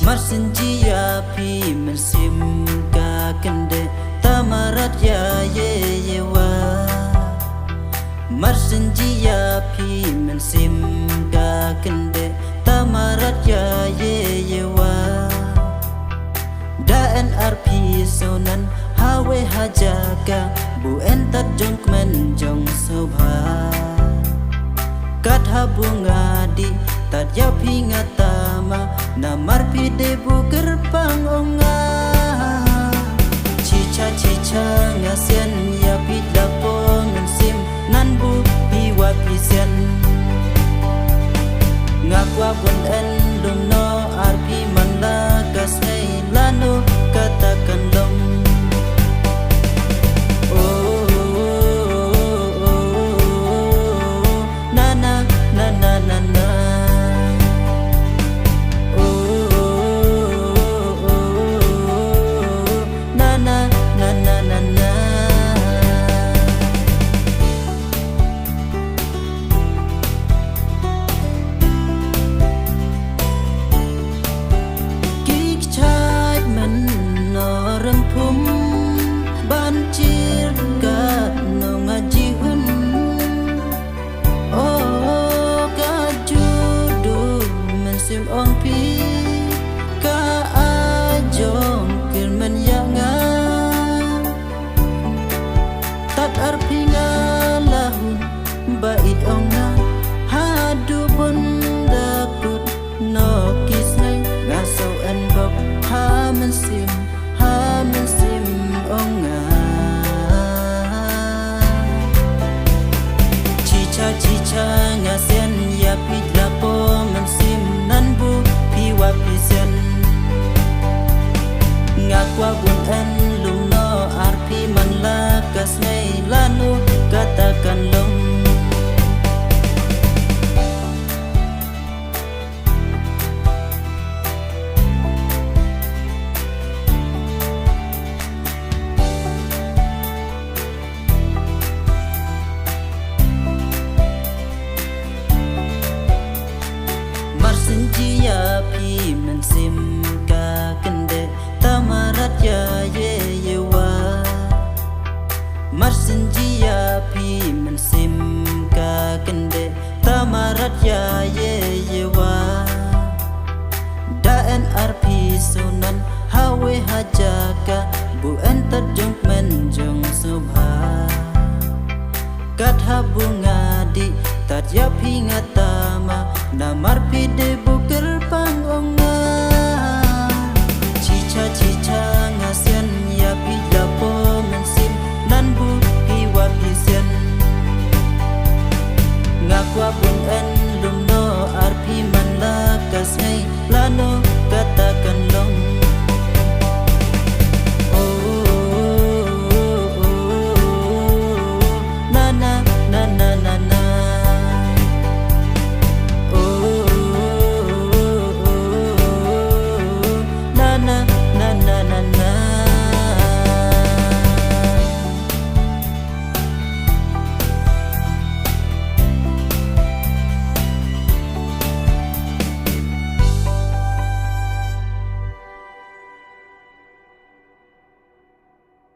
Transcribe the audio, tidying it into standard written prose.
Marsinjia pi mensim ka kende tamarat ya yewa. Marsinjia pi mensim ka kende tamarat ya yewa. Daan arpi sonan hawe hajaga bu entat jong menjong sobha. Katha bunga di tat ya pinga tama namar pide bu gerbang onga. Cica cica ngasian ya pida pongan sim nan bu piwa pisian. Ngakwa bun en dum no arpi manda kasai lanu katakan dong. Banjir kat no ngaji hun. Oh kajudu mensim ong pi ka ajong kirmen yanga. Tat arpi ngalahun bait onga hadu bun dakut no kisnai ngasau en bok ha mensim onga. Cica cica ngasian ya pidla po mensim nan bu piwa pisen. Ngakwa bun en lum no arpi man lakas nei lanu katakan long. Marsinjia pi mensim ka kende tamarat ya yewa. Marsinjia pi mensim ka kende tamarat ya yewa. Daan arpi sunan hawe hajaka bu entar jong menjong sobha. Katha bunga di tat ya pinga tama namar pide buker